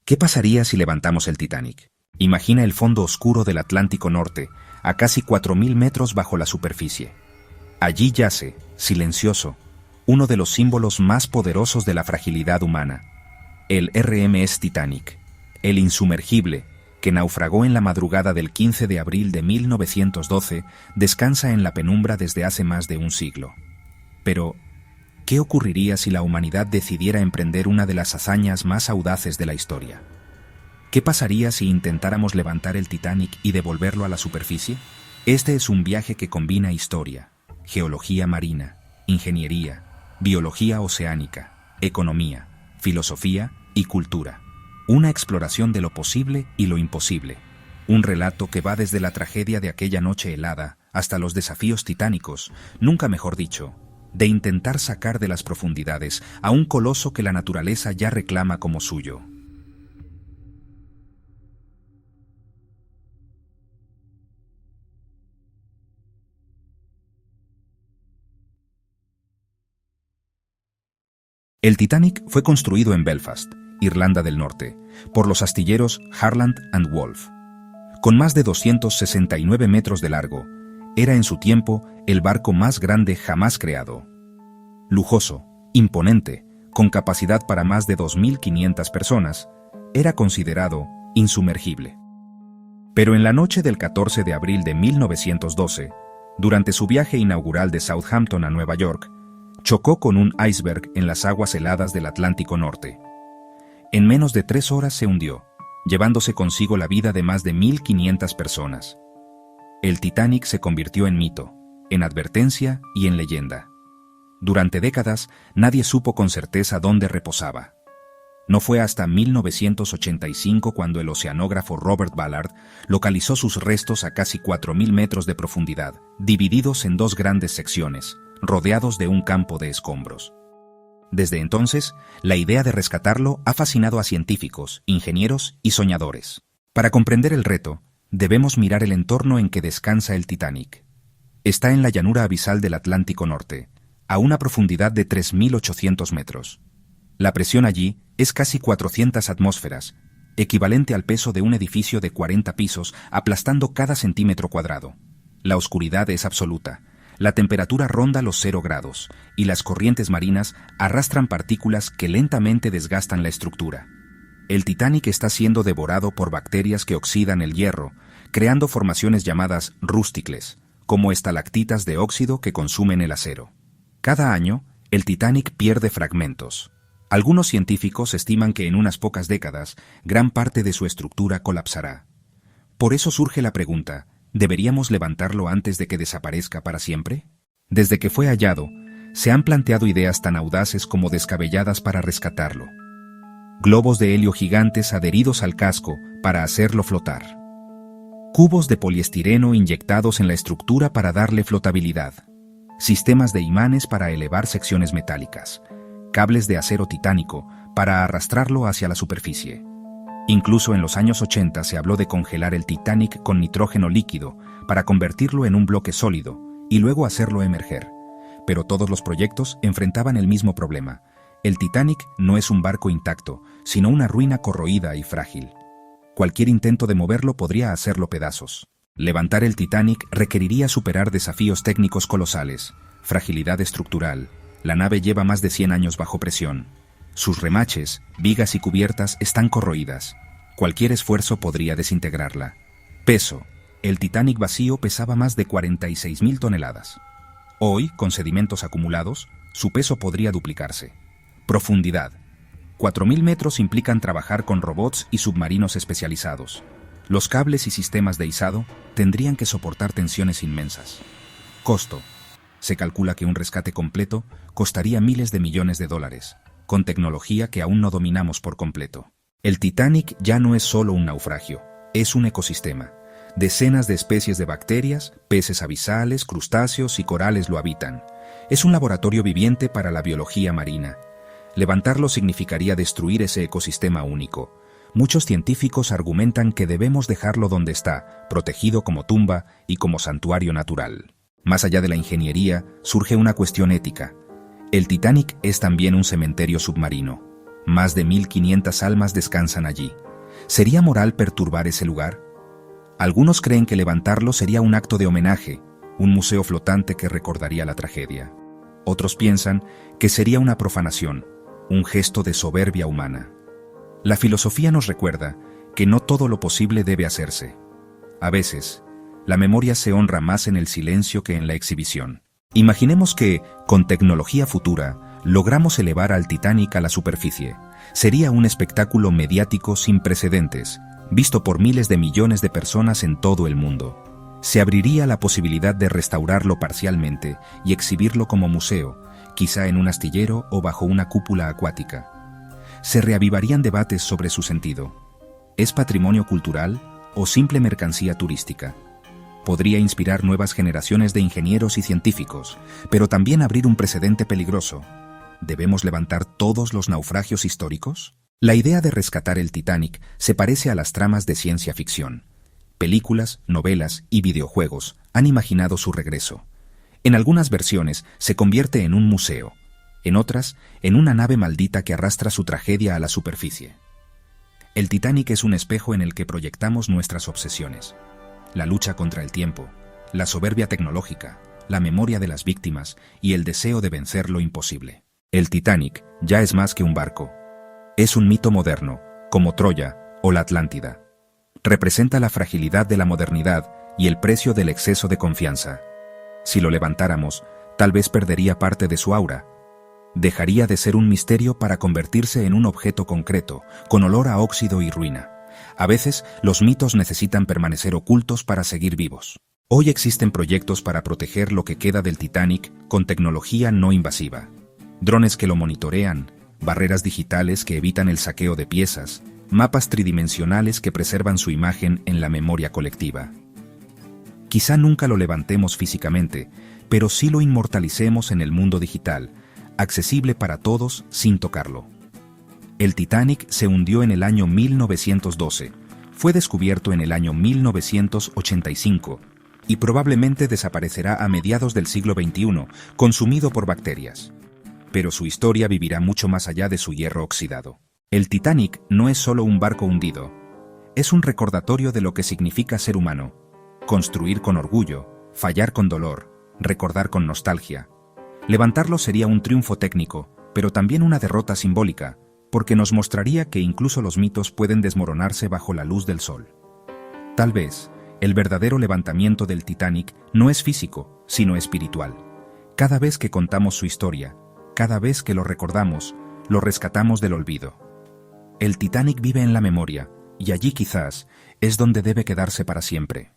¿Qué pasaría si levantamos el Titanic? Imagina el fondo oscuro del Atlántico Norte, a casi 4.000 metros bajo la superficie. Allí yace, silencioso, uno de los símbolos más poderosos de la fragilidad humana, el RMS Titanic, el insumergible, que naufragó en la madrugada del 15 de abril de 1912, descansa en la penumbra desde hace más de un siglo. Pero, ¿qué ocurriría si la humanidad decidiera emprender una de las hazañas más audaces de la historia? ¿Qué pasaría si intentáramos levantar el Titanic y devolverlo a la superficie? Este es un viaje que combina historia, geología marina, ingeniería, biología oceánica, economía, filosofía y cultura. Una exploración de lo posible y lo imposible. Un relato que va desde la tragedia de aquella noche helada hasta los desafíos titánicos, nunca mejor dicho, de intentar sacar de las profundidades a un coloso que la naturaleza ya reclama como suyo. El Titanic fue construido en Belfast, Irlanda del Norte, por los astilleros Harland and Wolff. Con más de 269 metros de largo, era en su tiempo el barco más grande jamás creado. Lujoso, imponente, con capacidad para más de 2.500 personas, era considerado insumergible. Pero en la noche del 14 de abril de 1912, durante su viaje inaugural de Southampton a Nueva York, chocó con un iceberg en las aguas heladas del Atlántico Norte. En menos de 3 horas se hundió, llevándose consigo la vida de más de 1.500 personas. El Titanic se convirtió en mito, en advertencia y en leyenda. Durante décadas, nadie supo con certeza dónde reposaba. No fue hasta 1985 cuando el oceanógrafo Robert Ballard localizó sus restos a casi 4.000 metros de profundidad, divididos en 2 grandes secciones, rodeados de un campo de escombros. Desde entonces, la idea de rescatarlo ha fascinado a científicos, ingenieros y soñadores. Para comprender el reto, debemos mirar el entorno en que descansa el Titanic. Está en la llanura abisal del Atlántico Norte, a una profundidad de 3.800 metros. La presión allí es casi 400 atmósferas, equivalente al peso de un edificio de 40 pisos, aplastando cada centímetro cuadrado. La oscuridad es absoluta. La temperatura ronda los 0 grados, y las corrientes marinas arrastran partículas que lentamente desgastan la estructura. El Titanic está siendo devorado por bacterias que oxidan el hierro, creando formaciones llamadas rústicles, como estalactitas de óxido que consumen el acero. Cada año, el Titanic pierde fragmentos. Algunos científicos estiman que en unas pocas décadas, gran parte de su estructura colapsará. Por eso surge la pregunta: ¿deberíamos levantarlo antes de que desaparezca para siempre? Desde que fue hallado, se han planteado ideas tan audaces como descabelladas para rescatarlo. Globos de helio gigantes adheridos al casco para hacerlo flotar. Cubos de poliestireno inyectados en la estructura para darle flotabilidad. Sistemas de imanes para elevar secciones metálicas. Cables de acero titánico para arrastrarlo hacia la superficie. Incluso en los años 80 se habló de congelar el Titanic con nitrógeno líquido para convertirlo en un bloque sólido y luego hacerlo emerger. Pero todos los proyectos enfrentaban el mismo problema. El Titanic no es un barco intacto, sino una ruina corroída y frágil. Cualquier intento de moverlo podría hacerlo pedazos. Levantar el Titanic requeriría superar desafíos técnicos colosales, fragilidad estructural. La nave lleva más de 100 años bajo presión. Sus remaches, vigas y cubiertas están corroídas. Cualquier esfuerzo podría desintegrarla. Peso. El Titanic vacío pesaba más de 46.000 toneladas. Hoy, con sedimentos acumulados, su peso podría duplicarse. Profundidad. 4.000 metros implican trabajar con robots y submarinos especializados. Los cables y sistemas de izado tendrían que soportar tensiones inmensas. Costo. Se calcula que un rescate completo costaría miles de millones de dólares, con tecnología que aún no dominamos por completo. El Titanic ya no es solo un naufragio, es un ecosistema. Decenas de especies de bacterias, peces abisales, crustáceos y corales lo habitan. Es un laboratorio viviente para la biología marina. Levantarlo significaría destruir ese ecosistema único. Muchos científicos argumentan que debemos dejarlo donde está, protegido como tumba y como santuario natural. Más allá de la ingeniería, surge una cuestión ética. El Titanic es también un cementerio submarino. Más de 1500 almas descansan allí. ¿Sería moral perturbar ese lugar? Algunos creen que levantarlo sería un acto de homenaje, un museo flotante que recordaría la tragedia. Otros piensan que sería una profanación, un gesto de soberbia humana. La filosofía nos recuerda que no todo lo posible debe hacerse. A veces, la memoria se honra más en el silencio que en la exhibición. Imaginemos que, con tecnología futura, logramos elevar al Titanic a la superficie. Sería un espectáculo mediático sin precedentes, visto por miles de millones de personas en todo el mundo. Se abriría la posibilidad de restaurarlo parcialmente y exhibirlo como museo, quizá en un astillero o bajo una cúpula acuática. Se reavivarían debates sobre su sentido. ¿Es patrimonio cultural o simple mercancía turística? Podría inspirar nuevas generaciones de ingenieros y científicos, pero también abrir un precedente peligroso. ¿Debemos levantar todos los naufragios históricos? La idea de rescatar el Titanic se parece a las tramas de ciencia ficción. Películas, novelas y videojuegos han imaginado su regreso. En algunas versiones se convierte en un museo, en otras, en una nave maldita que arrastra su tragedia a la superficie. El Titanic es un espejo en el que proyectamos nuestras obsesiones. La lucha contra el tiempo, la soberbia tecnológica, la memoria de las víctimas y el deseo de vencer lo imposible. El Titanic ya es más que un barco. Es un mito moderno, como Troya o la Atlántida. Representa la fragilidad de la modernidad y el precio del exceso de confianza. Si lo levantáramos, tal vez perdería parte de su aura. Dejaría de ser un misterio para convertirse en un objeto concreto, con olor a óxido y ruina. A veces, los mitos necesitan permanecer ocultos para seguir vivos. Hoy existen proyectos para proteger lo que queda del Titanic con tecnología no invasiva. Drones que lo monitorean, barreras digitales que evitan el saqueo de piezas, mapas tridimensionales que preservan su imagen en la memoria colectiva. Quizá nunca lo levantemos físicamente, pero sí lo inmortalicemos en el mundo digital, accesible para todos sin tocarlo. El Titanic se hundió en el año 1912, fue descubierto en el año 1985 y probablemente desaparecerá a mediados del siglo XXI, consumido por bacterias. Pero su historia vivirá mucho más allá de su hierro oxidado. El Titanic no es solo un barco hundido, es un recordatorio de lo que significa ser humano, construir con orgullo, fallar con dolor, recordar con nostalgia. Levantarlo sería un triunfo técnico, pero también una derrota simbólica, porque nos mostraría que incluso los mitos pueden desmoronarse bajo la luz del sol. Tal vez, el verdadero levantamiento del Titanic no es físico, sino espiritual. Cada vez que contamos su historia, cada vez que lo recordamos, lo rescatamos del olvido. El Titanic vive en la memoria, y allí quizás es donde debe quedarse para siempre.